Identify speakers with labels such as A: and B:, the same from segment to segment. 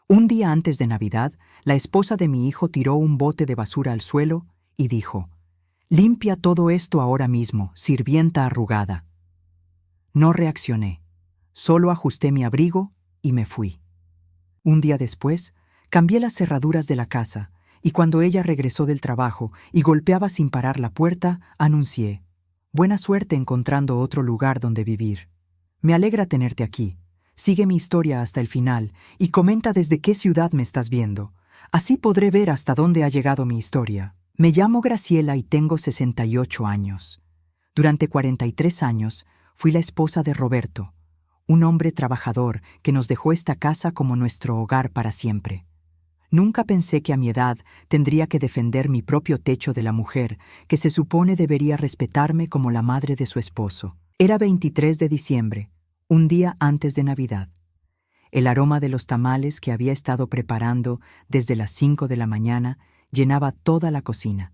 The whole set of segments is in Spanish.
A: Un día antes de Navidad, la esposa de mi hijo tiró un bote de basura al suelo y dijo: «Limpia todo esto ahora mismo, sirvienta arrugada». No reaccioné, solo ajusté mi abrigo y me fui. Un día después, cambié las cerraduras de la casa y cuando ella regresó del trabajo y golpeaba sin parar la puerta, anuncié: «Buena suerte encontrando otro lugar donde vivir. Me alegra tenerte aquí. Sigue mi historia hasta el final y comenta desde qué ciudad me estás viendo. Así podré ver hasta dónde ha llegado mi historia». Me llamo Graciela y tengo 68 años. Durante 43 años fui la esposa de Roberto, un hombre trabajador que nos dejó esta casa como nuestro hogar para siempre. Nunca pensé que a mi edad tendría que defender mi propio techo de la mujer que se supone debería respetarme como la madre de su esposo. Era 23 de diciembre, un día antes de Navidad. El aroma de los tamales que había estado preparando desde las 5 de la mañana llenaba toda la cocina.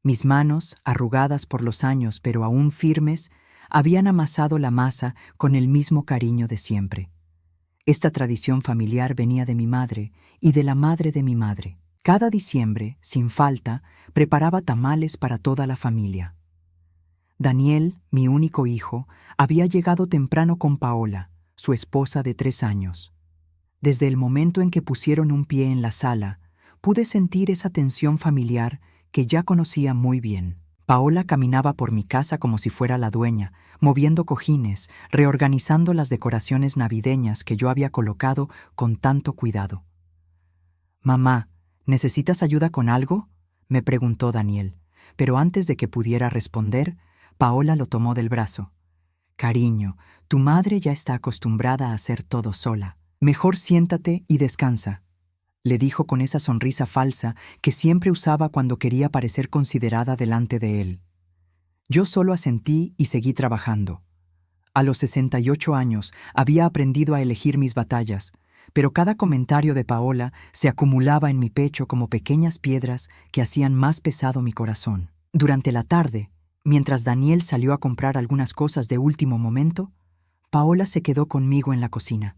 A: Mis manos, arrugadas por los años pero aún firmes, habían amasado la masa con el mismo cariño de siempre. Esta tradición familiar venía de mi madre y de la madre de mi madre. Cada diciembre, sin falta, preparaba tamales para toda la familia. Daniel, mi único hijo, había llegado temprano con Paola, su esposa de 3 años. Desde el momento en que pusieron un pie en la sala, pude sentir esa tensión familiar que ya conocía muy bien. Paola caminaba por mi casa como si fuera la dueña, moviendo cojines, reorganizando las decoraciones navideñas que yo había colocado con tanto cuidado. «Mamá, ¿necesitas ayuda con algo?», me preguntó Daniel, pero antes de que pudiera responder, Paola lo tomó del brazo. «Cariño, tu madre ya está acostumbrada a hacer todo sola. Mejor siéntate y descansa», le dijo con esa sonrisa falsa que siempre usaba cuando quería parecer considerada delante de él. Yo solo asentí y seguí trabajando. A los 68 años había aprendido a elegir mis batallas, pero cada comentario de Paola se acumulaba en mi pecho como pequeñas piedras que hacían más pesado mi corazón. Durante la tarde, mientras Daniel salió a comprar algunas cosas de último momento, Paola se quedó conmigo en la cocina.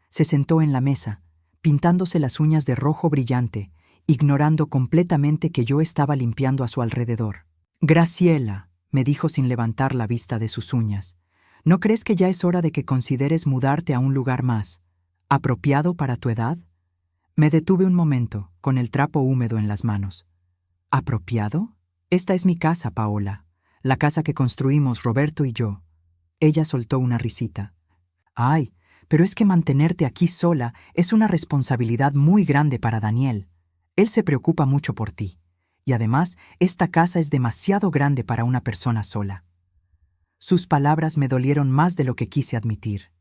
A: Se sentó en la mesa, pintándose las uñas de rojo brillante, ignorando completamente que yo estaba limpiando a su alrededor. «Graciela», me dijo sin levantar la vista de sus uñas, «¿no crees que ya es hora de que consideres mudarte a un lugar más apropiado para tu edad?» Me detuve un momento, con el trapo húmedo en las manos. «¿Apropiado? Esta es mi casa, Paola, la casa que construimos Roberto y yo». Ella soltó una risita. «Ay, pero es que mantenerte aquí sola es una responsabilidad muy grande para Daniel. Él se preocupa mucho por ti. Y además, esta casa es demasiado grande para una persona sola». Sus palabras me dolieron más de lo que quise admitir.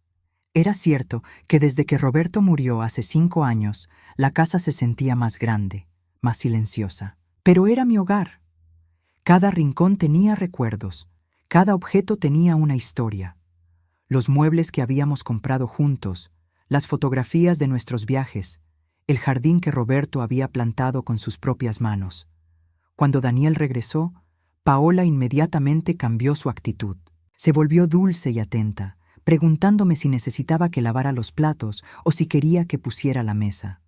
A: Era cierto que desde que Roberto murió hace 5 años, la casa se sentía más grande, más silenciosa. Pero era mi hogar. Cada rincón tenía recuerdos, cada objeto tenía una historia. Los muebles que habíamos comprado juntos, las fotografías de nuestros viajes, el jardín que Roberto había plantado con sus propias manos. Cuando Daniel regresó, Paola inmediatamente cambió su actitud. Se volvió dulce y atenta, preguntándome si necesitaba que lavara los platos o si quería que pusiera la mesa.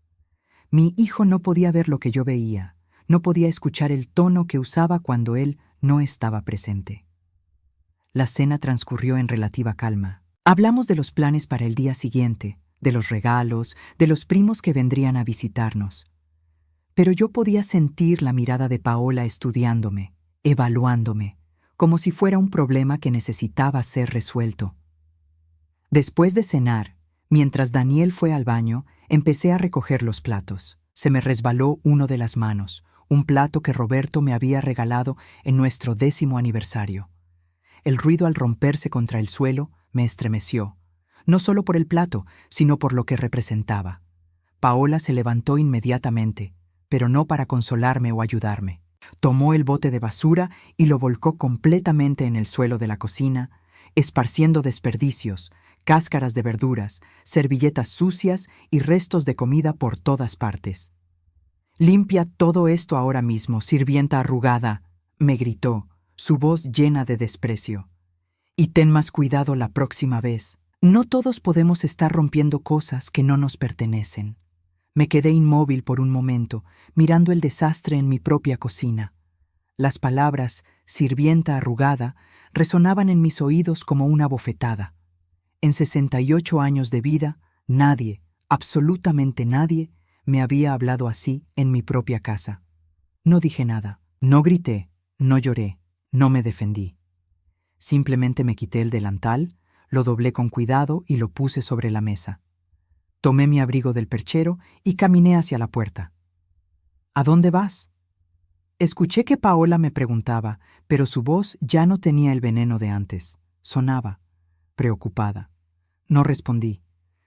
A: Mi hijo no podía ver lo que yo veía, no podía escuchar el tono que usaba cuando él no estaba presente. La cena transcurrió en relativa calma. Hablamos de los planes para el día siguiente, de los regalos, de los primos que vendrían a visitarnos. Pero yo podía sentir la mirada de Paola estudiándome, evaluándome, como si fuera un problema que necesitaba ser resuelto. Después de cenar, mientras Daniel fue al baño, empecé a recoger los platos. Se me resbaló uno de las manos, un plato que Roberto me había regalado en nuestro 10º aniversario. El ruido al romperse contra el suelo me estremeció, no solo por el plato, sino por lo que representaba. Paola se levantó inmediatamente, pero no para consolarme o ayudarme. Tomó el bote de basura y lo volcó completamente en el suelo de la cocina, esparciendo desperdicios, cáscaras de verduras, servilletas sucias y restos de comida por todas partes. «Limpia todo esto ahora mismo, sirvienta arrugada», me gritó, su voz llena de desprecio. «Y ten más cuidado la próxima vez. No todos podemos estar rompiendo cosas que no nos pertenecen». Me quedé inmóvil por un momento, mirando el desastre en mi propia cocina. Las palabras «sirvienta arrugada» resonaban en mis oídos como una bofetada. En 68 años de vida, nadie, absolutamente nadie, me había hablado así en mi propia casa. No dije nada, no grité, no lloré, no me defendí. Simplemente me quité el delantal, lo doblé con cuidado y lo puse sobre la mesa. Tomé mi abrigo del perchero y caminé hacia la puerta. ¿A dónde vas? Escuché que Paola me preguntaba, pero su voz ya no tenía el veneno de antes. Sonaba, preocupada. No respondí.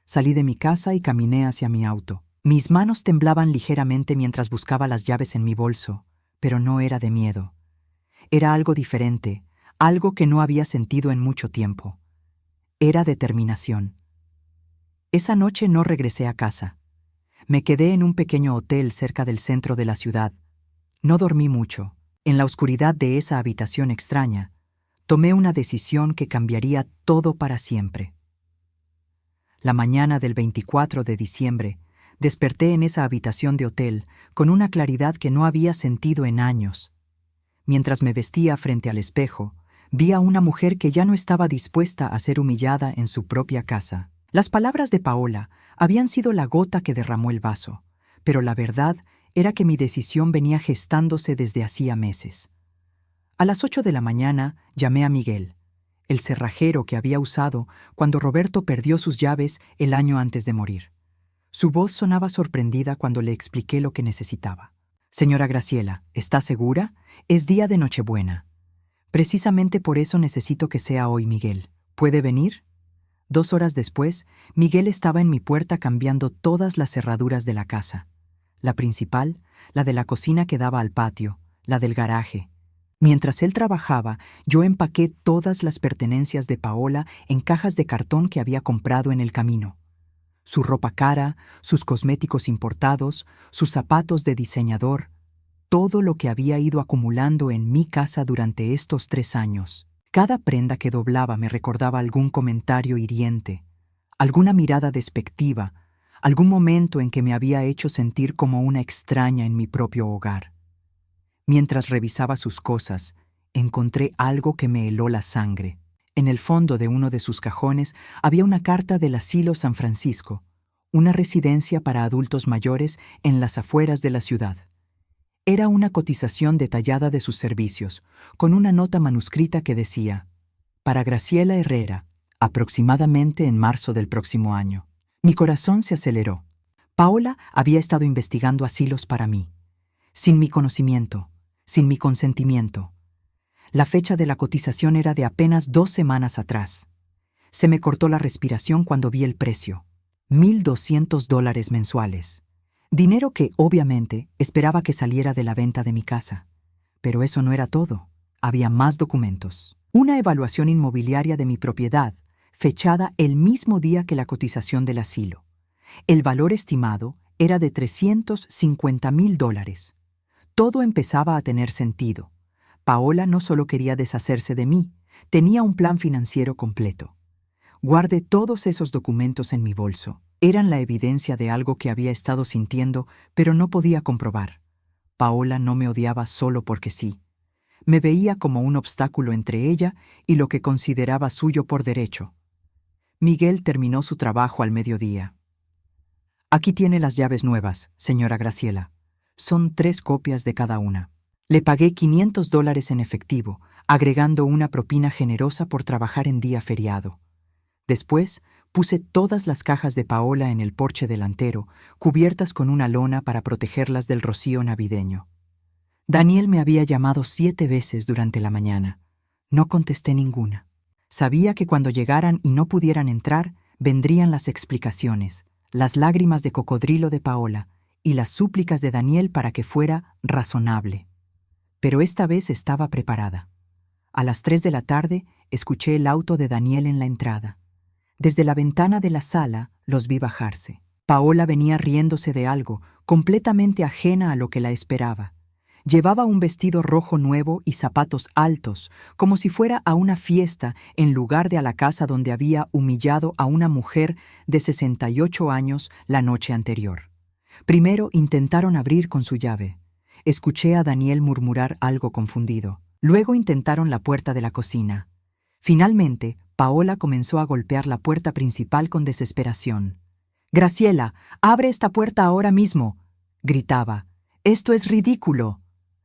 A: Salí de mi casa y caminé hacia mi auto. Mis manos temblaban ligeramente mientras buscaba las llaves en mi bolso, pero no era de miedo. Era algo diferente, algo que no había sentido en mucho tiempo. Era determinación. Esa noche no regresé a casa. Me quedé en un pequeño hotel cerca del centro de la ciudad. No dormí mucho. En la oscuridad de esa habitación extraña, tomé una decisión que cambiaría todo para siempre. La mañana del 24 de diciembre, desperté en esa habitación de hotel con una claridad que no había sentido en años. Mientras me vestía frente al espejo, vi a una mujer que ya no estaba dispuesta a ser humillada en su propia casa. Las palabras de Paola habían sido la gota que derramó el vaso, pero la verdad era que mi decisión venía gestándose desde hacía meses. A las 8 de la mañana llamé a Miguel, el cerrajero que había usado cuando Roberto perdió sus llaves el año antes de morir. Su voz sonaba sorprendida cuando le expliqué lo que necesitaba. «Señora Graciela, ¿está segura? Es día de Nochebuena. Precisamente por eso necesito que sea hoy, Miguel. ¿Puede venir?» 2 horas después, Miguel estaba en mi puerta cambiando todas las cerraduras de la casa. La principal, la de la cocina que daba al patio, la del garaje. Mientras él trabajaba, yo empaqué todas las pertenencias de Paola en cajas de cartón que había comprado en el camino. Su ropa cara, sus cosméticos importados, sus zapatos de diseñador, todo lo que había ido acumulando en mi casa durante estos 3 años. Cada prenda que doblaba me recordaba algún comentario hiriente, alguna mirada despectiva, algún momento en que me había hecho sentir como una extraña en mi propio hogar. Mientras revisaba sus cosas, encontré algo que me heló la sangre. En el fondo de uno de sus cajones había una carta del Asilo San Francisco, una residencia para adultos mayores en las afueras de la ciudad. Era una cotización detallada de sus servicios, con una nota manuscrita que decía: «Para Graciela Herrera, aproximadamente en marzo del próximo año». Mi corazón se aceleró. Paola había estado investigando asilos para mí, sin mi conocimiento, sin mi consentimiento. La fecha de la cotización era de apenas 2 semanas atrás. Se me cortó la respiración cuando vi el precio: $1,200 mensuales. Dinero que, obviamente, esperaba que saliera de la venta de mi casa. Pero eso no era todo. Había más documentos. Una evaluación inmobiliaria de mi propiedad, fechada el mismo día que la cotización del asilo. El valor estimado era de $350,000. Todo empezaba a tener sentido. Paola no solo quería deshacerse de mí, tenía un plan financiero completo. Guardé todos esos documentos en mi bolso. Eran la evidencia de algo que había estado sintiendo, pero no podía comprobar. Paola no me odiaba solo porque sí. Me veía como un obstáculo entre ella y lo que consideraba suyo por derecho. Miguel terminó su trabajo al mediodía. «Aquí tiene las llaves nuevas, señora Graciela. Son 3 copias de cada una». Le pagué $500 en efectivo, agregando una propina generosa por trabajar en día feriado. Después, puse todas las cajas de Paola en el porche delantero, cubiertas con una lona para protegerlas del rocío navideño. Daniel me había llamado 7 veces durante la mañana. No contesté ninguna. Sabía que cuando llegaran y no pudieran entrar, vendrían las explicaciones, las lágrimas de cocodrilo de Paola y las súplicas de Daniel para que fuera razonable. Pero esta vez estaba preparada. A las 3 de la tarde, escuché el auto de Daniel en la entrada. Desde la ventana de la sala los vi bajarse. Paola venía riéndose de algo, completamente ajena a lo que la esperaba. Llevaba un vestido rojo nuevo y zapatos altos, como si fuera a una fiesta en lugar de a la casa donde había humillado a una mujer de 68 años la noche anterior. Primero intentaron abrir con su llave. Escuché a Daniel murmurar algo confundido. Luego intentaron la puerta de la cocina. Finalmente, Paola comenzó a golpear la puerta principal con desesperación. «Graciela, abre esta puerta ahora mismo», gritaba. «Esto es ridículo».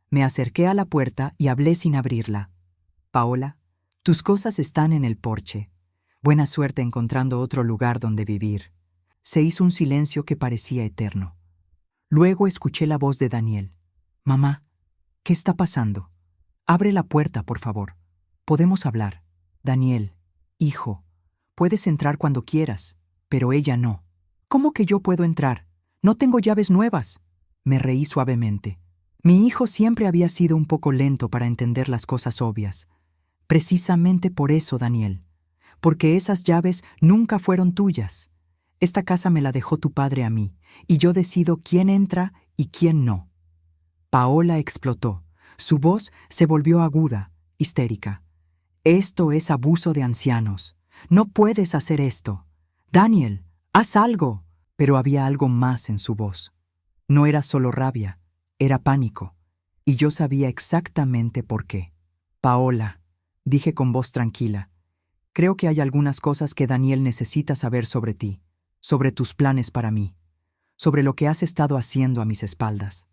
A: Me acerqué a la puerta y hablé sin abrirla. «Paola, tus cosas están en el porche. Buena suerte encontrando otro lugar donde vivir». Se hizo un silencio que parecía eterno. Luego escuché la voz de Daniel. «Mamá, ¿qué está pasando? Abre la puerta, por favor. Podemos hablar». «Daniel, hijo, puedes entrar cuando quieras, pero ella no». «¿Cómo que yo puedo entrar? No tengo llaves nuevas». Me reí suavemente. Mi hijo siempre había sido un poco lento para entender las cosas obvias. Precisamente por eso, Daniel. Porque esas llaves nunca fueron tuyas. Esta casa me la dejó tu padre a mí, y yo decido quién entra y quién no. Paola explotó. Su voz se volvió aguda, histérica. «Esto es abuso de ancianos. No puedes hacer esto. Daniel, haz algo». Pero había algo más en su voz. No era solo rabia, era pánico. Y yo sabía exactamente por qué. «Paola», dije con voz tranquila, «creo que hay algunas cosas que Daniel necesita saber sobre ti, sobre tus planes para mí, sobre lo que has estado haciendo a mis espaldas».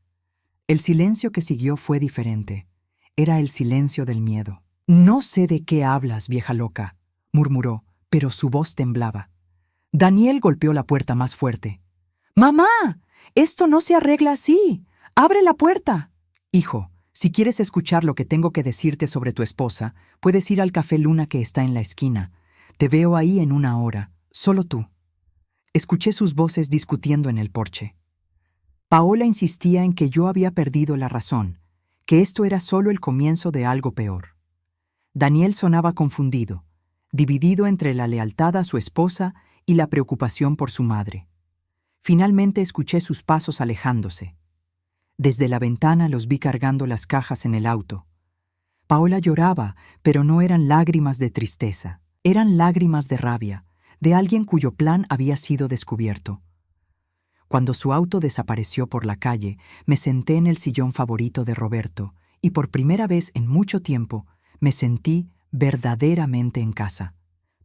A: El silencio que siguió fue diferente. Era el silencio del miedo. «No sé de qué hablas, vieja loca», murmuró, pero su voz temblaba. Daniel golpeó la puerta más fuerte. «¡Mamá! Esto no se arregla así. ¡Abre la puerta!». «Hijo, si quieres escuchar lo que tengo que decirte sobre tu esposa, puedes ir al Café Luna que está en la esquina. Te veo ahí en 1 hora, solo tú». Escuché sus voces discutiendo en el porche. Paola insistía en que yo había perdido la razón, que esto era solo el comienzo de algo peor. Daniel sonaba confundido, dividido entre la lealtad a su esposa y la preocupación por su madre. Finalmente escuché sus pasos alejándose. Desde la ventana los vi cargando las cajas en el auto. Paola lloraba, pero no eran lágrimas de tristeza, eran lágrimas de rabia, de alguien cuyo plan había sido descubierto. Cuando su auto desapareció por la calle, me senté en el sillón favorito de Roberto y por primera vez en mucho tiempo me sentí verdaderamente en casa.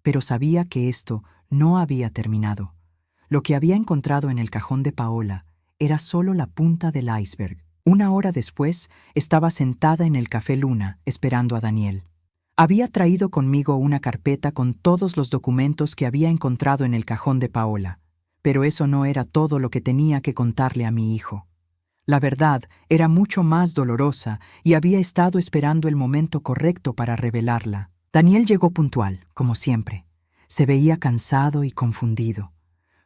A: Pero sabía que esto no había terminado. Lo que había encontrado en el cajón de Paola era solo la punta del iceberg. 1 hora después, estaba sentada en el Café Luna, esperando a Daniel. Había traído conmigo una carpeta con todos los documentos que había encontrado en el cajón de Paola, pero eso no era todo lo que tenía que contarle a mi hijo. La verdad era mucho más dolorosa y había estado esperando el momento correcto para revelarla. Daniel llegó puntual, como siempre. Se veía cansado y confundido.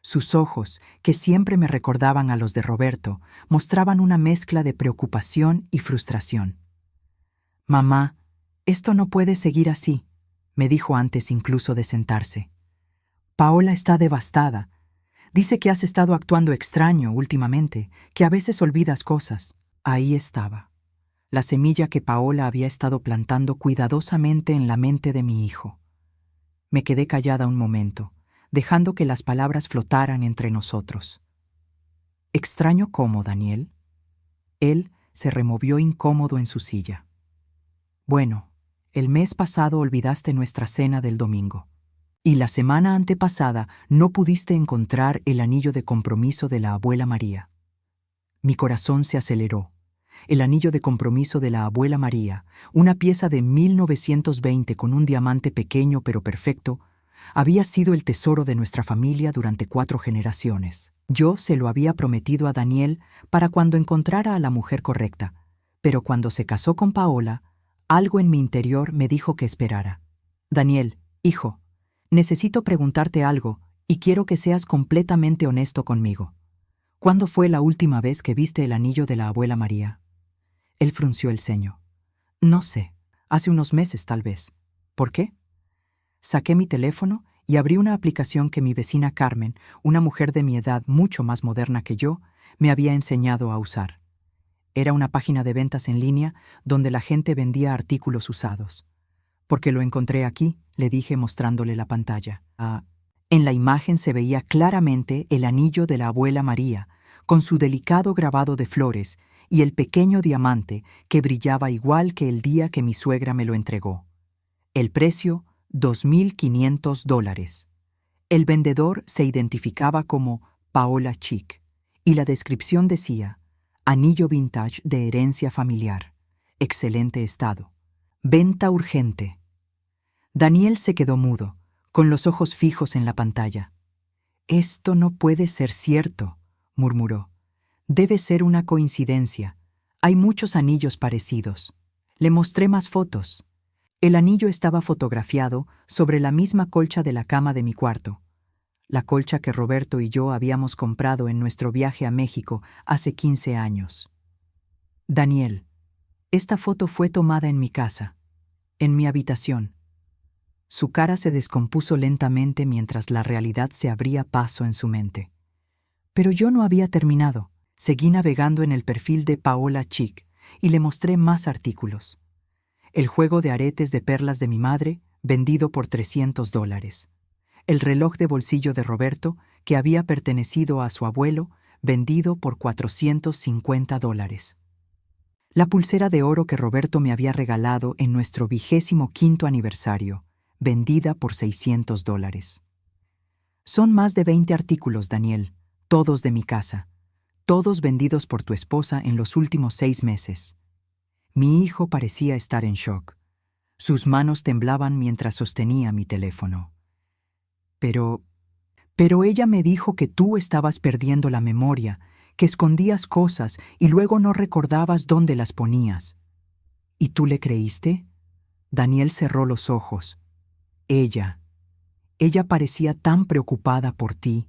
A: Sus ojos, que siempre me recordaban a los de Roberto, mostraban una mezcla de preocupación y frustración. «Mamá, esto no puede seguir así», me dijo antes incluso de sentarse. «Paola está devastada. Dice que has estado actuando extraño últimamente, que a veces olvidas cosas». Ahí estaba, la semilla que Paola había estado plantando cuidadosamente en la mente de mi hijo. Me quedé callada un momento, dejando que las palabras flotaran entre nosotros. «¿Extraño cómo, Daniel?». Él se removió incómodo en su silla. «Bueno, el mes pasado olvidaste nuestra cena del domingo. Y la semana antepasada no pudiste encontrar el anillo de compromiso de la abuela María». Mi corazón se aceleró. El anillo de compromiso de la abuela María, una pieza de 1920 con un diamante pequeño pero perfecto, había sido el tesoro de nuestra familia durante 4 generaciones. Yo se lo había prometido a Daniel para cuando encontrara a la mujer correcta, pero cuando se casó con Paola, algo en mi interior me dijo que esperara. «Daniel, hijo, necesito preguntarte algo y quiero que seas completamente honesto conmigo. ¿Cuándo fue la última vez que viste el anillo de la abuela María?». Él frunció el ceño. «No sé, hace unos meses tal vez». «¿Por qué?». Saqué mi teléfono y abrí una aplicación que mi vecina Carmen, una mujer de mi edad mucho más moderna que yo, me había enseñado a usar. Era una página de ventas en línea donde la gente vendía artículos usados. «Porque lo encontré aquí», le dije mostrándole la pantalla. En la imagen se veía claramente el anillo de la abuela María, con su delicado grabado de flores y el pequeño diamante que brillaba igual que el día que mi suegra me lo entregó. El precio, $2,500. El vendedor se identificaba como Paola Chic y la descripción decía: anillo vintage de herencia familiar, excelente estado, venta urgente. Daniel se quedó mudo, con los ojos fijos en la pantalla. «Esto no puede ser cierto», murmuró. «Debe ser una coincidencia. Hay muchos anillos parecidos». Le mostré más fotos. El anillo estaba fotografiado sobre la misma colcha de la cama de mi cuarto, la colcha que Roberto y yo habíamos comprado en nuestro viaje a México hace 15 años. «Daniel, esta foto fue tomada en mi casa, en mi habitación». Su cara se descompuso lentamente mientras la realidad se abría paso en su mente. Pero yo no había terminado. Seguí navegando en el perfil de Paola Chic y le mostré más artículos. El juego de aretes de perlas de mi madre, vendido por $300. El reloj de bolsillo de Roberto, que había pertenecido a su abuelo, vendido por $450. La pulsera de oro que Roberto me había regalado en nuestro 25º aniversario, vendida por $600. Son más de 20 artículos, Daniel, todos de mi casa, todos vendidos por tu esposa en los últimos 6 meses. Mi hijo parecía estar en shock. Sus manos temblaban mientras sostenía mi teléfono. Pero ella me dijo que tú estabas perdiendo la memoria, que escondías cosas y luego no recordabas dónde las ponías. ¿Y tú le creíste? Daniel cerró los ojos. Ella parecía tan preocupada por ti.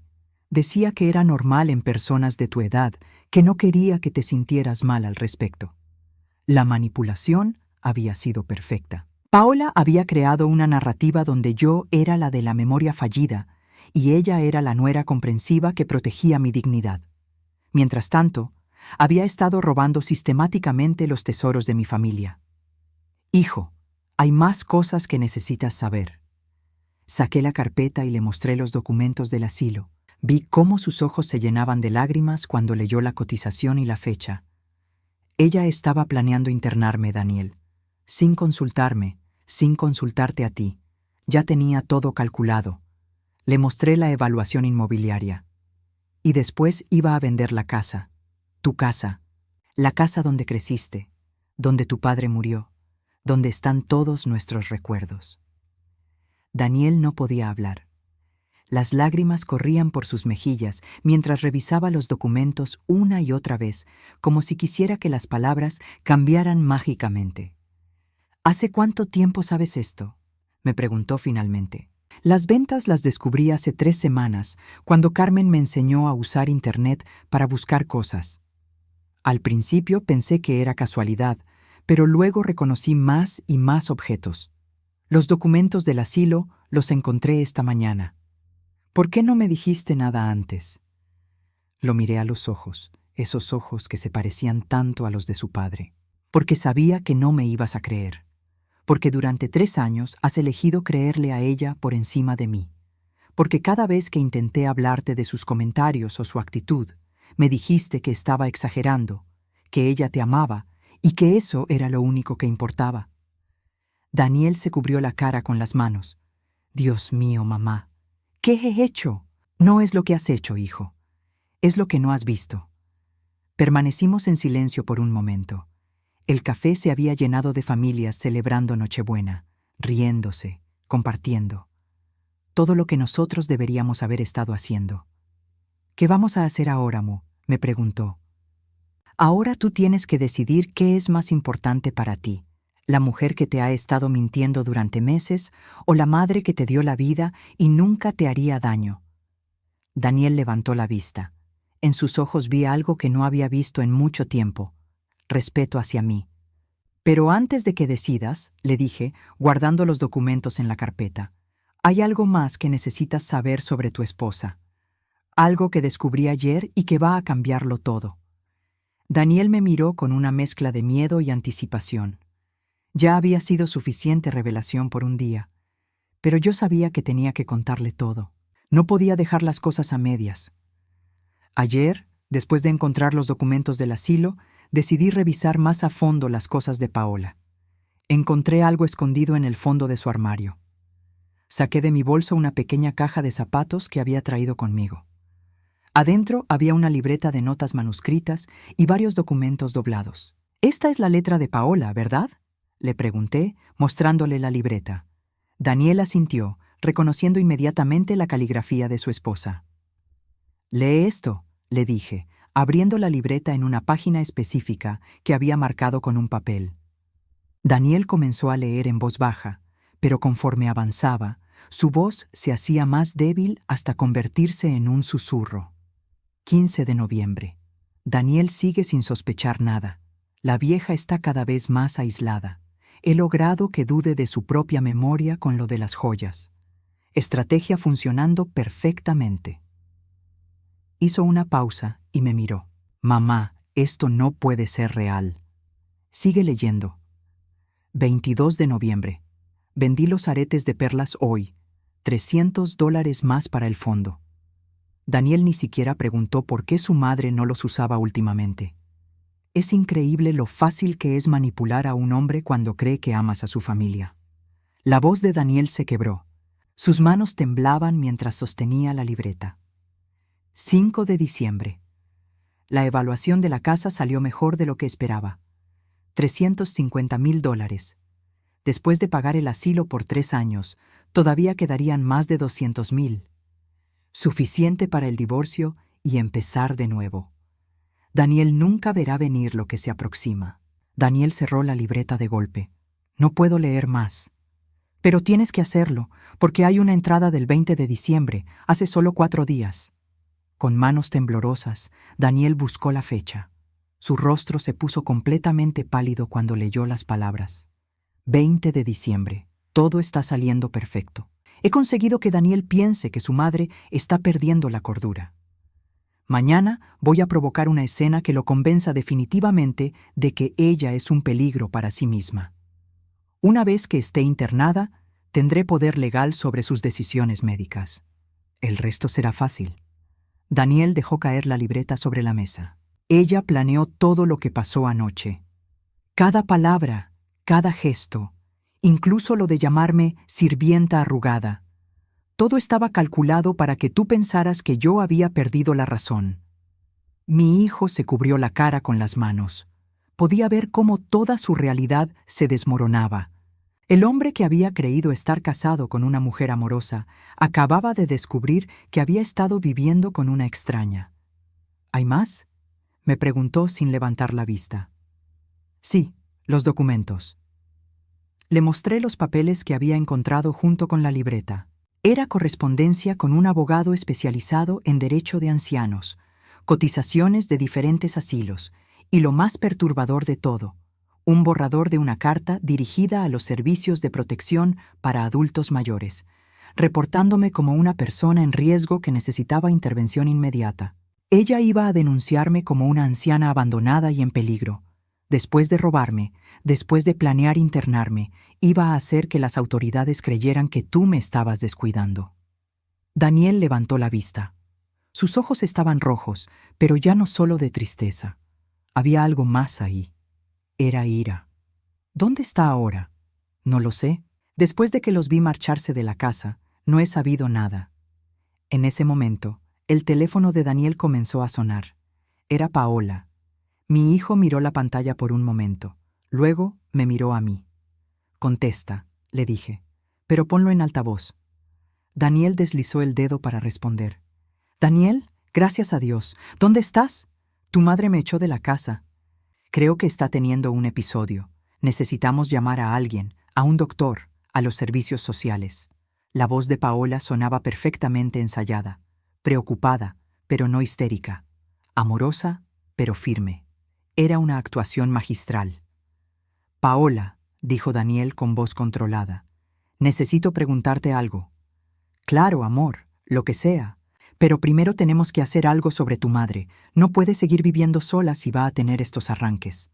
A: Decía que era normal en personas de tu edad, que no quería que te sintieras mal al respecto. La manipulación había sido perfecta. Paola había creado una narrativa donde yo era la de la memoria fallida y ella era la nuera comprensiva que protegía mi dignidad. Mientras tanto, había estado robando sistemáticamente los tesoros de mi familia. «Hijo, hay más cosas que necesitas saber». Saqué la carpeta y le mostré los documentos del asilo. Vi cómo sus ojos se llenaban de lágrimas cuando leyó la cotización y la fecha. Ella estaba planeando internarme, Daniel. Sin consultarme, sin consultarte a ti. Ya tenía todo calculado. Le mostré la evaluación inmobiliaria. Y después iba a vender la casa. Tu casa. La casa donde creciste, donde tu padre murió, donde están todos nuestros recuerdos. Daniel no podía hablar. Las lágrimas corrían por sus mejillas mientras revisaba los documentos una y otra vez, como si quisiera que las palabras cambiaran mágicamente. «¿Hace cuánto tiempo sabes esto?», me preguntó finalmente. «Las ventas las descubrí hace 3 semanas, cuando Carmen me enseñó a usar Internet para buscar cosas. Al principio pensé que era casualidad, pero luego reconocí más y más objetos. Los documentos del asilo los encontré esta mañana. ¿Por qué no me dijiste nada antes?». Lo miré a los ojos, esos ojos que se parecían tanto a los de su padre. «Porque sabía que no me ibas a creer. Porque durante 3 años has elegido creerle a ella por encima de mí. Porque cada vez que intenté hablarte de sus comentarios o su actitud, me dijiste que estaba exagerando, que ella te amaba y que eso era lo único que importaba». Daniel se cubrió la cara con las manos. «Dios mío, mamá, ¿qué he hecho?». «No es lo que has hecho, hijo. Es lo que no has visto». Permanecimos en silencio por un momento. El café se había llenado de familias celebrando Nochebuena, riéndose, compartiendo. Todo lo que nosotros deberíamos haber estado haciendo. «¿Qué vamos a hacer ahora, Mu?», me preguntó. «Ahora tú tienes que decidir qué es más importante para ti. La mujer que te ha estado mintiendo durante meses o la madre que te dio la vida y nunca te haría daño». Daniel levantó la vista. En sus ojos vi algo que no había visto en mucho tiempo: respeto hacia mí. «Pero antes de que decidas», le dije, guardando los documentos en la carpeta, «hay algo más que necesitas saber sobre tu esposa. Algo que descubrí ayer y que va a cambiarlo todo». Daniel me miró con una mezcla de miedo y anticipación. Ya había sido suficiente revelación por un día, pero yo sabía que tenía que contarle todo. No podía dejar las cosas a medias. «Ayer», Después de encontrar los documentos del asilo, decidí revisar más a fondo las cosas de Paola. Encontré algo escondido en el fondo de su armario. Saqué de mi bolso una pequeña caja de zapatos que había traído conmigo. Adentro había una libreta de notas manuscritas y varios documentos doblados. «Esta es la letra de Paola, ¿verdad?», le pregunté, mostrándole la libreta. Daniel asintió, reconociendo inmediatamente la caligrafía de su esposa. «Lee esto», le dije, abriendo la libreta en una página específica que había marcado con un papel. Daniel comenzó a leer en voz baja, pero conforme avanzaba, su voz se hacía más débil hasta convertirse en un susurro. 15 de noviembre. Daniel sigue sin sospechar nada. La vieja está cada vez más aislada. He logrado que dude de su propia memoria con lo de las joyas. Estrategia funcionando perfectamente. Hizo una pausa y me miró. «Mamá, esto no puede ser real». Sigue leyendo. 22 de noviembre. Vendí los aretes de perlas hoy. $300 más para el fondo. Daniel ni siquiera preguntó por qué su madre no los usaba últimamente. Es increíble lo fácil que es manipular a un hombre cuando cree que amas a su familia. La voz de Daniel se quebró. Sus manos temblaban mientras sostenía la libreta. 5 de diciembre. La evaluación de la casa salió mejor de lo que esperaba. $350,000. Después de pagar el asilo por 3 años, todavía quedarían más de $200,000. Suficiente para el divorcio y empezar de nuevo. Daniel nunca verá venir lo que se aproxima. Daniel cerró la libreta de golpe. «No puedo leer más». «Pero tienes que hacerlo, porque hay una entrada del 20 de diciembre, hace solo 4 días». Con manos temblorosas, Daniel buscó la fecha. Su rostro se puso completamente pálido cuando leyó las palabras. 20 de diciembre. Todo está saliendo perfecto. He conseguido que Daniel piense que su madre está perdiendo la cordura. Mañana voy a provocar una escena que lo convenza definitivamente de que ella es un peligro para sí misma. Una vez que esté internada, tendré poder legal sobre sus decisiones médicas. El resto será fácil. Daniel dejó caer la libreta sobre la mesa. Ella planeó todo lo que pasó anoche. Cada palabra, cada gesto, incluso lo de llamarme sirvienta arrugada. Todo estaba calculado para que tú pensaras que yo había perdido la razón. Mi hijo se cubrió la cara con las manos. Podía ver cómo toda su realidad se desmoronaba. El hombre que había creído estar casado con una mujer amorosa acababa de descubrir que había estado viviendo con una extraña. ¿Hay más?, me preguntó sin levantar la vista. Sí, los documentos. Le mostré los papeles que había encontrado junto con la libreta. Era correspondencia con un abogado especializado en derecho de ancianos, cotizaciones de diferentes asilos y, lo más perturbador de todo, un borrador de una carta dirigida a los servicios de protección para adultos mayores, reportándome como una persona en riesgo que necesitaba intervención inmediata. Ella iba a denunciarme como una anciana abandonada y en peligro. Después de robarme, después de planear internarme, iba a hacer que las autoridades creyeran que tú me estabas descuidando. Daniel levantó la vista. Sus ojos estaban rojos, pero ya no solo de tristeza. Había algo más ahí. Era ira. ¿Dónde está ahora? No lo sé. Después de que los vi marcharse de la casa, no he sabido nada. En ese momento, el teléfono de Daniel comenzó a sonar. Era Paola. Mi hijo miró la pantalla por un momento. Luego me miró a mí. «Contesta», le dije, «pero ponlo en altavoz». Daniel deslizó el dedo para responder. «Daniel, gracias a Dios. ¿Dónde estás? Tu madre me echó de la casa. Creo que está teniendo un episodio. Necesitamos llamar a alguien, a un doctor, a los servicios sociales». La voz de Paola sonaba perfectamente ensayada, preocupada, pero no histérica, amorosa, pero firme. Era una actuación magistral. «Paola», dijo Daniel con voz controlada, «necesito preguntarte algo». «Claro, amor, lo que sea. Pero primero tenemos que hacer algo sobre tu madre. No puede seguir viviendo sola si va a tener estos arranques».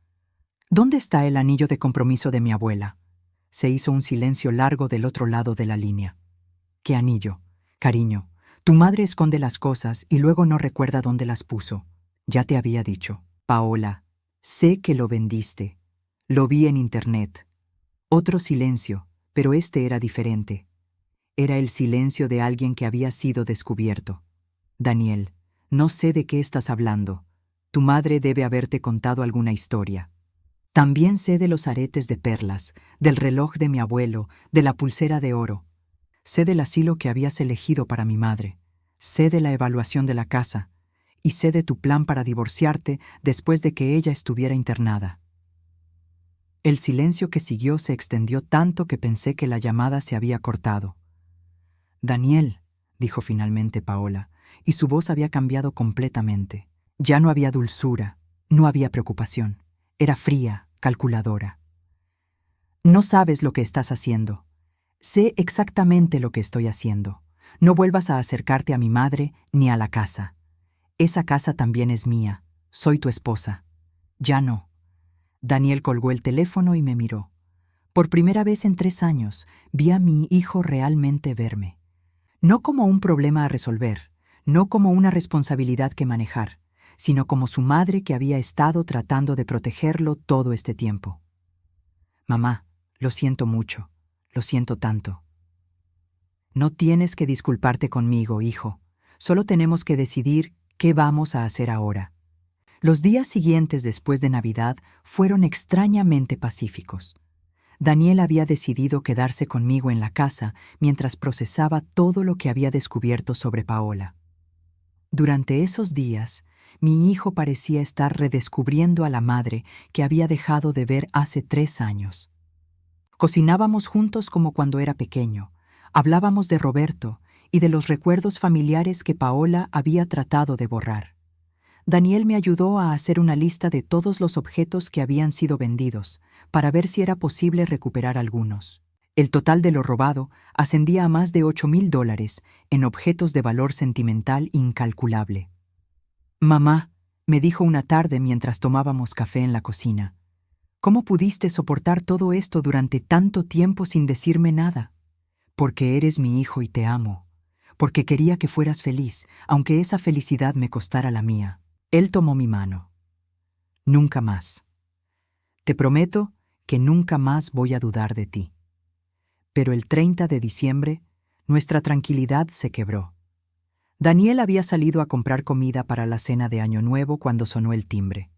A: «¿Dónde está el anillo de compromiso de mi abuela?». Se hizo un silencio largo del otro lado de la línea. «¿Qué anillo? Cariño, tu madre esconde las cosas y luego no recuerda dónde las puso. Ya te había dicho, Paola, sé que lo vendiste. Lo vi en internet. Otro silencio, pero este era diferente. Era el silencio de alguien que había sido descubierto. Daniel, no sé de qué estás hablando. Tu madre debe haberte contado alguna historia. También sé de los aretes de perlas, del reloj de mi abuelo, de la pulsera de oro. Sé del asilo que habías elegido para mi madre. Sé de la evaluación de la casa. Y sé de tu plan para divorciarte después de que ella estuviera internada. El silencio que siguió se extendió tanto que pensé que la llamada se había cortado. Daniel, dijo finalmente Paola, y su voz había cambiado completamente. Ya no había dulzura, no había preocupación. Era fría, calculadora. No sabes lo que estás haciendo. Sé exactamente lo que estoy haciendo. No vuelvas a acercarte a mi madre ni a la casa. Esa casa también es mía. Soy tu esposa. Ya no. Daniel colgó el teléfono y me miró. Por primera vez en 3 años, vi a mi hijo realmente verme. No como un problema a resolver, no como una responsabilidad que manejar, sino como su madre que había estado tratando de protegerlo todo este tiempo. Mamá, lo siento mucho, lo siento tanto. No tienes que disculparte conmigo, hijo. Solo tenemos que decidir qué vamos a hacer ahora. Los días siguientes después de Navidad fueron extrañamente pacíficos. Daniel había decidido quedarse conmigo en la casa mientras procesaba todo lo que había descubierto sobre Paola. Durante esos días, mi hijo parecía estar redescubriendo a la madre que había dejado de ver hace 3 años. Cocinábamos juntos como cuando era pequeño, hablábamos de Roberto y de los recuerdos familiares que Paola había tratado de borrar. Daniel me ayudó a hacer una lista de todos los objetos que habían sido vendidos, para ver si era posible recuperar algunos. El total de lo robado ascendía a más de $8,000 en objetos de valor sentimental incalculable. Mamá, me dijo una tarde mientras tomábamos café en la cocina, ¿cómo pudiste soportar todo esto durante tanto tiempo sin decirme nada? Porque eres mi hijo y te amo. Porque quería que fueras feliz, aunque esa felicidad me costara la mía. Él tomó mi mano. Nunca más. Te prometo que nunca más voy a dudar de ti. Pero el 30 de diciembre, nuestra tranquilidad se quebró. Daniel había salido a comprar comida para la cena de Año Nuevo cuando sonó el timbre.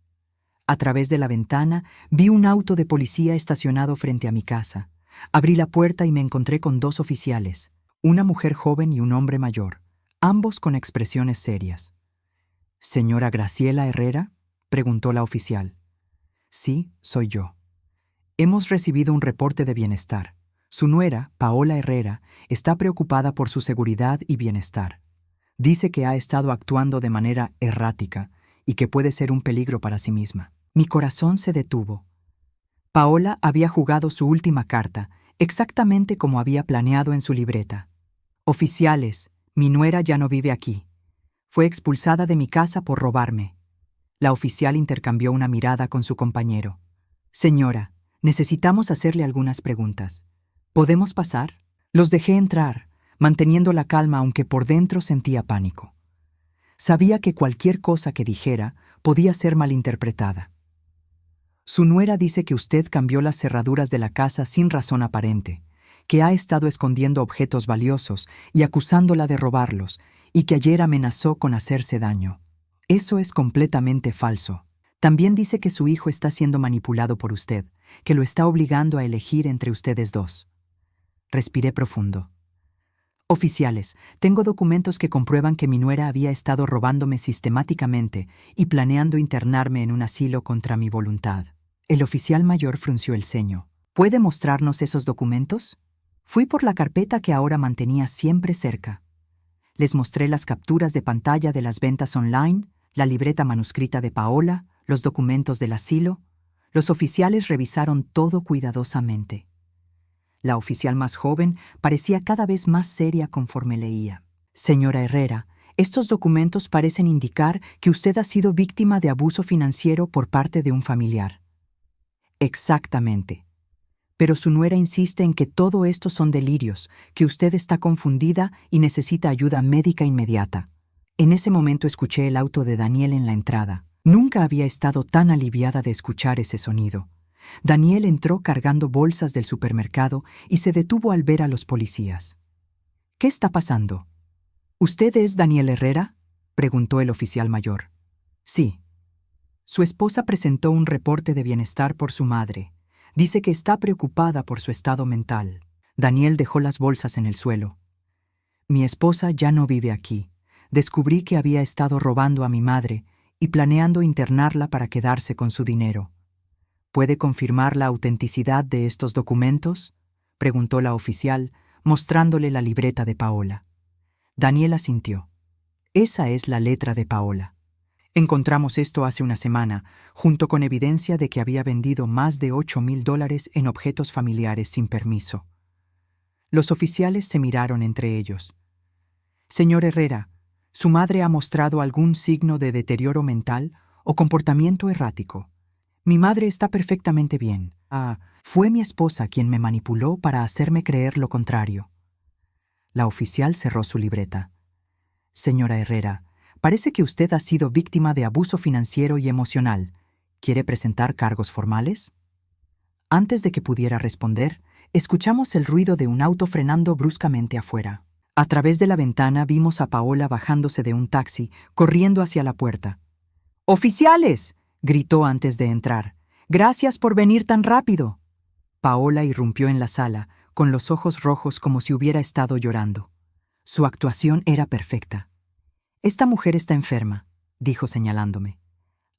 A: A través de la ventana vi un auto de policía estacionado frente a mi casa. Abrí la puerta y me encontré con 2 oficiales, una mujer joven y un hombre mayor, ambos con expresiones serias. ¿Señora Graciela Herrera?, preguntó la oficial. Sí, soy yo. Hemos recibido un reporte de bienestar. Su nuera, Paola Herrera, está preocupada por su seguridad y bienestar. Dice que ha estado actuando de manera errática y que puede ser un peligro para sí misma. Mi corazón se detuvo. Paola había jugado su última carta, exactamente como había planeado en su libreta. Oficiales, mi nuera ya no vive aquí. Fue expulsada de mi casa por robarme. La oficial intercambió una mirada con su compañero. Señora, necesitamos hacerle algunas preguntas. ¿Podemos pasar? Los dejé entrar, manteniendo la calma aunque por dentro sentía pánico. Sabía que cualquier cosa que dijera podía ser malinterpretada. Su nuera dice que usted cambió las cerraduras de la casa sin razón aparente, que ha estado escondiendo objetos valiosos y acusándola de robarlos, y que ayer amenazó con hacerse daño. Eso es completamente falso. También dice que su hijo está siendo manipulado por usted, que lo está obligando a elegir entre ustedes 2. Respiré profundo. Oficiales, tengo documentos que comprueban que mi nuera había estado robándome sistemáticamente y planeando internarme en un asilo contra mi voluntad. El oficial mayor frunció el ceño. ¿Puede mostrarnos esos documentos? Fui por la carpeta que ahora mantenía siempre cerca. Les mostré las capturas de pantalla de las ventas online, la libreta manuscrita de Paola, los documentos del asilo. Los oficiales revisaron todo cuidadosamente. La oficial más joven parecía cada vez más seria conforme leía. Señora Herrera, estos documentos parecen indicar que usted ha sido víctima de abuso financiero por parte de un familiar. Exactamente. Pero su nuera insiste en que todo esto son delirios, que usted está confundida y necesita ayuda médica inmediata. En ese momento escuché el auto de Daniel en la entrada. Nunca había estado tan aliviada de escuchar ese sonido. Daniel entró cargando bolsas del supermercado y se detuvo al ver a los policías. «¿Qué está pasando?» «¿Usted es Daniel Herrera?», preguntó el oficial mayor. «Sí». Su esposa presentó un reporte de bienestar por su madre. Dice que está preocupada por su estado mental. Daniel dejó las bolsas en el suelo. «Mi esposa ya no vive aquí. Descubrí que había estado robando a mi madre y planeando internarla para quedarse con su dinero. ¿Puede confirmar la autenticidad de estos documentos?», preguntó la oficial, mostrándole la libreta de Paola. Daniel asintió. «Esa es la letra de Paola. Encontramos esto hace una semana, junto con evidencia de que había vendido más de $8,000 en objetos familiares sin permiso». Los oficiales se miraron entre ellos. «Señor Herrera, ¿su madre ha mostrado algún signo de deterioro mental o comportamiento errático?» «Mi madre está perfectamente bien. Fue mi esposa quien me manipuló para hacerme creer lo contrario». La oficial cerró su libreta. «Señora Herrera, parece que usted ha sido víctima de abuso financiero y emocional. ¿Quiere presentar cargos formales?». Antes de que pudiera responder, escuchamos el ruido de un auto frenando bruscamente afuera. A través de la ventana vimos a Paola bajándose de un taxi, corriendo hacia la puerta. «¡Oficiales!», gritó antes de entrar. «¡Gracias por venir tan rápido!». Paola irrumpió en la sala, con los ojos rojos como si hubiera estado llorando. Su actuación era perfecta. «Esta mujer está enferma», dijo señalándome.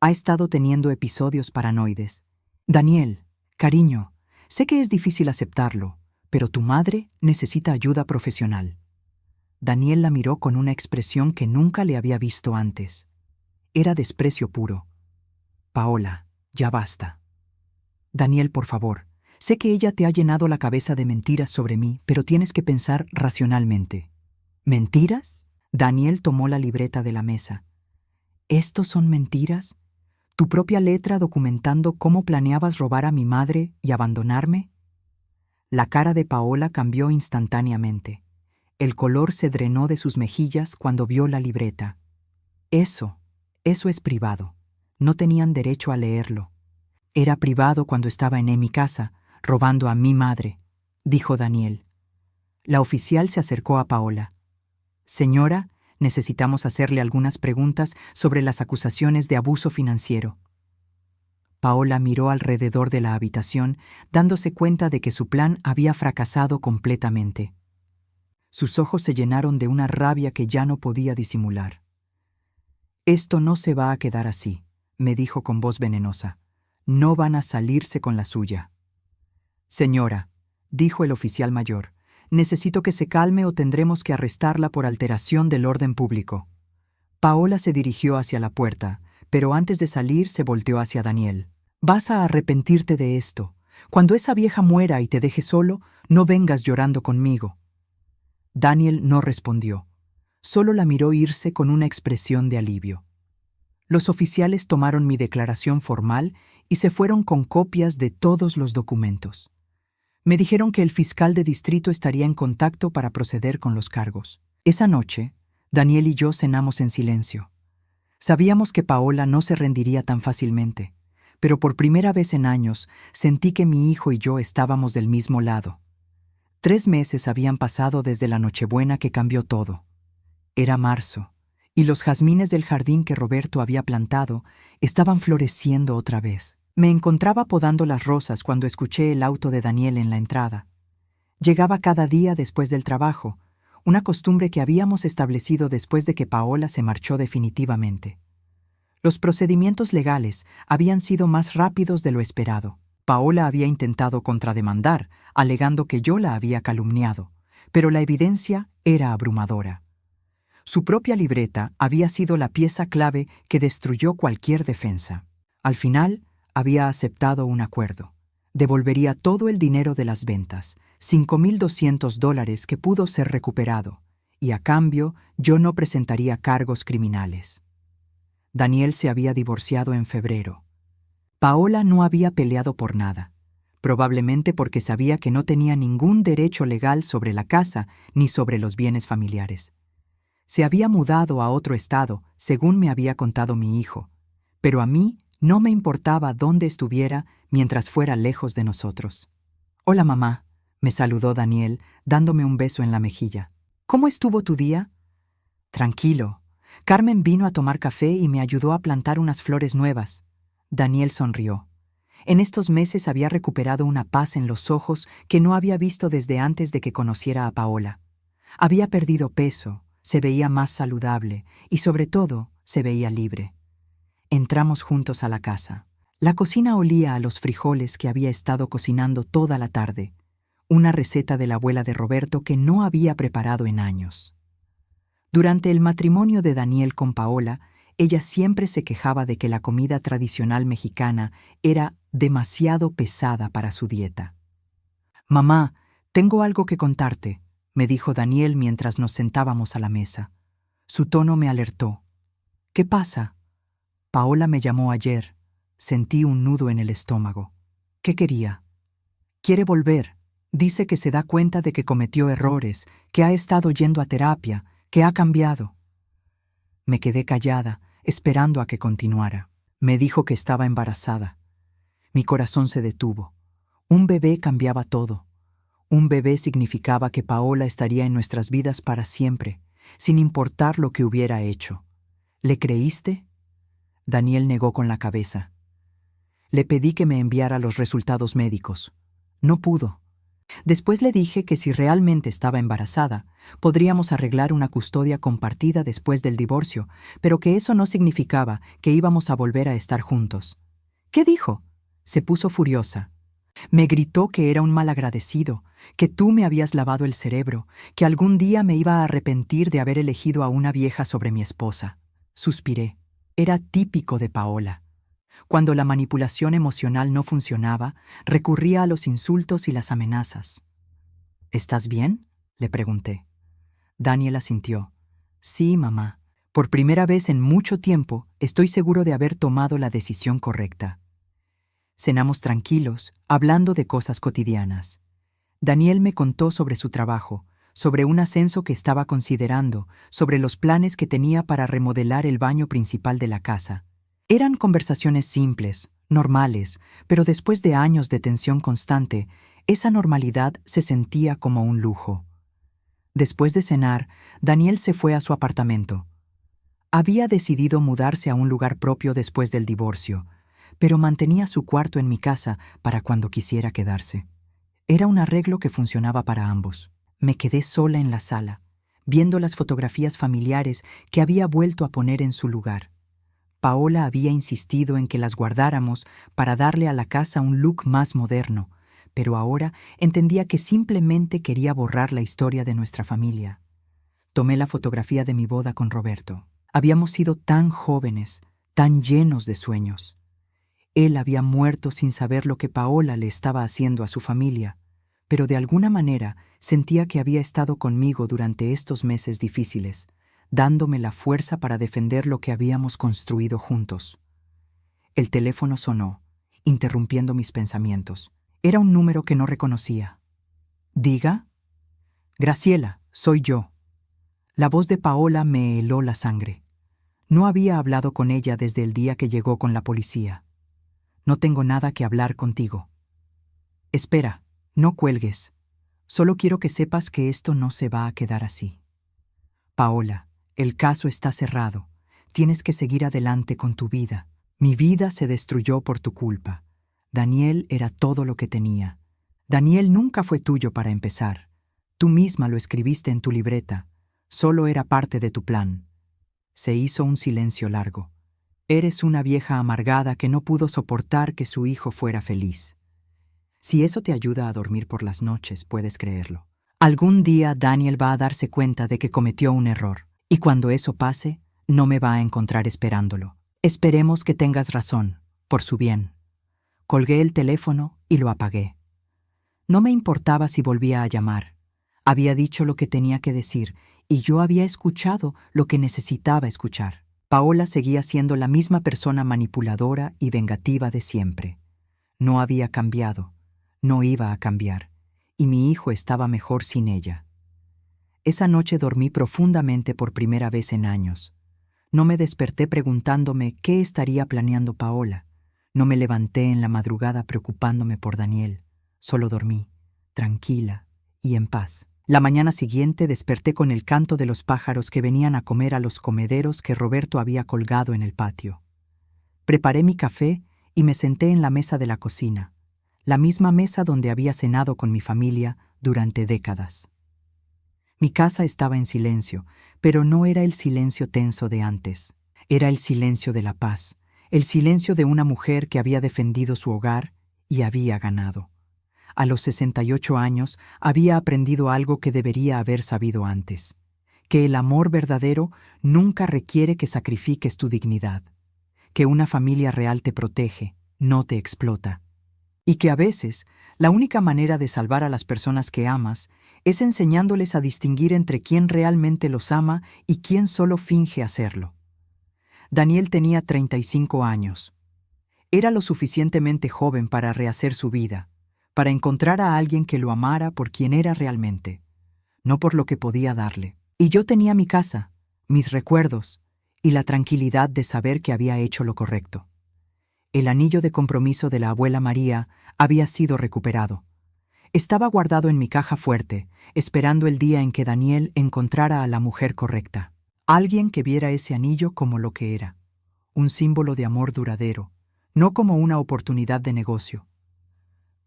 A: «Ha estado teniendo episodios paranoides. Daniel, cariño, sé que es difícil aceptarlo, pero tu madre necesita ayuda profesional». Daniel la miró con una expresión que nunca le había visto antes. Era desprecio puro. «Paola, ya basta». «Daniel, por favor, sé que ella te ha llenado la cabeza de mentiras sobre mí, pero tienes que pensar racionalmente». «¿Mentiras?». Daniel tomó la libreta de la mesa. «¿Estos son mentiras? ¿Tu propia letra documentando cómo planeabas robar a mi madre y abandonarme?». La cara de Paola cambió instantáneamente. El color se drenó de sus mejillas cuando vio la libreta. Eso es privado. No tenían derecho a leerlo. «Era privado cuando estaba en mi casa, robando a mi madre», dijo Daniel. La oficial se acercó a Paola. «Señora, necesitamos hacerle algunas preguntas sobre las acusaciones de abuso financiero». Paola miró alrededor de la habitación, dándose cuenta de que su plan había fracasado completamente. Sus ojos se llenaron de una rabia que ya no podía disimular. «Esto no se va a quedar así», me dijo con voz venenosa. «No van a salirse con la suya». «Señora», dijo el oficial mayor, «necesito que se calme o tendremos que arrestarla por alteración del orden público». Paola se dirigió hacia la puerta, pero antes de salir se volteó hacia Daniel. «Vas a arrepentirte de esto. Cuando esa vieja muera y te deje solo, no vengas llorando conmigo». Daniel no respondió. Solo la miró irse con una expresión de alivio. Los oficiales tomaron mi declaración formal y se fueron con copias de todos los documentos. Me dijeron que el fiscal de distrito estaría en contacto para proceder con los cargos. Esa noche, Daniel y yo cenamos en silencio. Sabíamos que Paola no se rendiría tan fácilmente, pero por primera vez en años sentí que mi hijo y yo estábamos del mismo lado. 3 meses habían pasado desde la Nochebuena que cambió todo. Era marzo, y los jazmines del jardín que Roberto había plantado estaban floreciendo otra vez. Me encontraba podando las rosas cuando escuché el auto de Daniel en la entrada. Llegaba cada día después del trabajo, una costumbre que habíamos establecido después de que Paola se marchó definitivamente. Los procedimientos legales habían sido más rápidos de lo esperado. Paola había intentado contrademandar, alegando que yo la había calumniado, pero la evidencia era abrumadora. Su propia libreta había sido la pieza clave que destruyó cualquier defensa. Al final, había aceptado un acuerdo. Devolvería todo el dinero de las ventas, $5,200 que pudo ser recuperado, y a cambio yo no presentaría cargos criminales. Daniel se había divorciado en febrero. Paola no había peleado por nada, probablemente porque sabía que no tenía ningún derecho legal sobre la casa ni sobre los bienes familiares. Se había mudado a otro estado, según me había contado mi hijo, pero a mí no me importaba dónde estuviera mientras fuera lejos de nosotros. «Hola, mamá», me saludó Daniel, dándome un beso en la mejilla. «¿Cómo estuvo tu día?» «Tranquilo. Carmen vino a tomar café y me ayudó a plantar unas flores nuevas». Daniel sonrió. En estos meses había recuperado una paz en los ojos que no había visto desde antes de que conociera a Paola. Había perdido peso, se veía más saludable y, sobre todo, se veía libre. Entramos juntos a la casa. La cocina olía a los frijoles que había estado cocinando toda la tarde, una receta de la abuela de Roberto que no había preparado en años. Durante el matrimonio de Daniel con Paola, ella siempre se quejaba de que la comida tradicional mexicana era demasiado pesada para su dieta. «Mamá, tengo algo que contarte», me dijo Daniel mientras nos sentábamos a la mesa. Su tono me alertó. «¿Qué pasa?» «Paola me llamó ayer. Sentí un nudo en el estómago». «¿Qué quería?» «Quiere volver. Dice que se da cuenta de que cometió errores, que ha estado yendo a terapia, que ha cambiado». Me quedé callada, esperando a que continuara. Me dijo que estaba embarazada. Mi corazón se detuvo. Un bebé cambiaba todo. Un bebé significaba que Paola estaría en nuestras vidas para siempre, sin importar lo que hubiera hecho. ¿Le creíste? Daniel negó con la cabeza. Le pedí que me enviara los resultados médicos. No pudo. Después le dije que si realmente estaba embarazada, podríamos arreglar una custodia compartida después del divorcio, pero que eso no significaba que íbamos a volver a estar juntos. ¿Qué dijo? Se puso furiosa. Me gritó que era un malagradecido, que tú me habías lavado el cerebro, que algún día me iba a arrepentir de haber elegido a una vieja sobre mi esposa. Suspiré. Era típico de Paola. Cuando la manipulación emocional no funcionaba, recurría a los insultos y las amenazas. ¿Estás bien?, le pregunté. Daniel asintió. Sí, mamá. Por primera vez en mucho tiempo, estoy seguro de haber tomado la decisión correcta. Cenamos tranquilos, hablando de cosas cotidianas. Daniel me contó sobre su trabajo, sobre un ascenso que estaba considerando, sobre los planes que tenía para remodelar el baño principal de la casa. Eran conversaciones simples, normales, pero después de años de tensión constante, esa normalidad se sentía como un lujo. Después de cenar, Daniel se fue a su apartamento. Había decidido mudarse a un lugar propio después del divorcio, pero mantenía su cuarto en mi casa para cuando quisiera quedarse. Era un arreglo que funcionaba para ambos. Me quedé sola en la sala, viendo las fotografías familiares que había vuelto a poner en su lugar. Paola había insistido en que las guardáramos para darle a la casa un look más moderno, pero ahora entendía que simplemente quería borrar la historia de nuestra familia. Tomé la fotografía de mi boda con Roberto. Habíamos sido tan jóvenes, tan llenos de sueños. Él había muerto sin saber lo que Paola le estaba haciendo a su familia, pero de alguna manera sentía que había estado conmigo durante estos meses difíciles, dándome la fuerza para defender lo que habíamos construido juntos. El teléfono sonó, interrumpiendo mis pensamientos. Era un número que no reconocía. «¿Diga?» «Graciela, soy yo». La voz de Paola me heló la sangre. No había hablado con ella desde el día que llegó con la policía. «No tengo nada que hablar contigo». «Espera, no cuelgues. Solo quiero que sepas que esto no se va a quedar así. Paola, el caso está cerrado. Tienes que seguir adelante con tu vida. Mi vida se destruyó por tu culpa. Daniel era todo lo que tenía. Daniel nunca fue tuyo para empezar. Tú misma lo escribiste en tu libreta. Solo era parte de tu plan». Se hizo un silencio largo. «Eres una vieja amargada que no pudo soportar que su hijo fuera feliz. Si eso te ayuda a dormir por las noches, puedes creerlo. Algún día Daniel va a darse cuenta de que cometió un error, y cuando eso pase, no me va a encontrar esperándolo. Esperemos que tengas razón, por su bien». Colgué el teléfono y lo apagué. No me importaba si volvía a llamar. Había dicho lo que tenía que decir, y yo había escuchado lo que necesitaba escuchar. Paola seguía siendo la misma persona manipuladora y vengativa de siempre. No había cambiado, no iba a cambiar, y mi hijo estaba mejor sin ella. Esa noche dormí profundamente por primera vez en años. No me desperté preguntándome qué estaría planeando Paola. No me levanté en la madrugada preocupándome por Daniel. Solo dormí, tranquila y en paz. La mañana siguiente desperté con el canto de los pájaros que venían a comer a los comederos que Roberto había colgado en el patio. Preparé mi café y me senté en la mesa de la cocina, la misma mesa donde había cenado con mi familia durante décadas. Mi casa estaba en silencio, pero no era el silencio tenso de antes. Era el silencio de la paz, el silencio de una mujer que había defendido su hogar y había ganado. A los 68 años había aprendido algo que debería haber sabido antes, que el amor verdadero nunca requiere que sacrifiques tu dignidad, que una familia real te protege, no te explota, y que a veces la única manera de salvar a las personas que amas es enseñándoles a distinguir entre quién realmente los ama y quién solo finge hacerlo. Daniel tenía 35 años. Era lo suficientemente joven para rehacer su vida, para encontrar a alguien que lo amara por quien era realmente, no por lo que podía darle. Y yo tenía mi casa, mis recuerdos y la tranquilidad de saber que había hecho lo correcto. El anillo de compromiso de la abuela María había sido recuperado. Estaba guardado en mi caja fuerte, esperando el día en que Daniel encontrara a la mujer correcta. Alguien que viera ese anillo como lo que era, un símbolo de amor duradero, no como una oportunidad de negocio.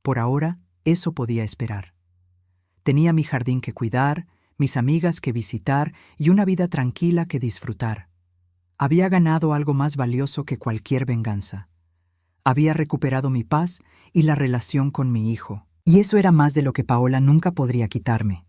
A: Por ahora, eso podía esperar. Tenía mi jardín que cuidar, mis amigas que visitar y una vida tranquila que disfrutar. Había ganado algo más valioso que cualquier venganza. Había recuperado mi paz y la relación con mi hijo. Y eso era más de lo que Paola nunca podría quitarme.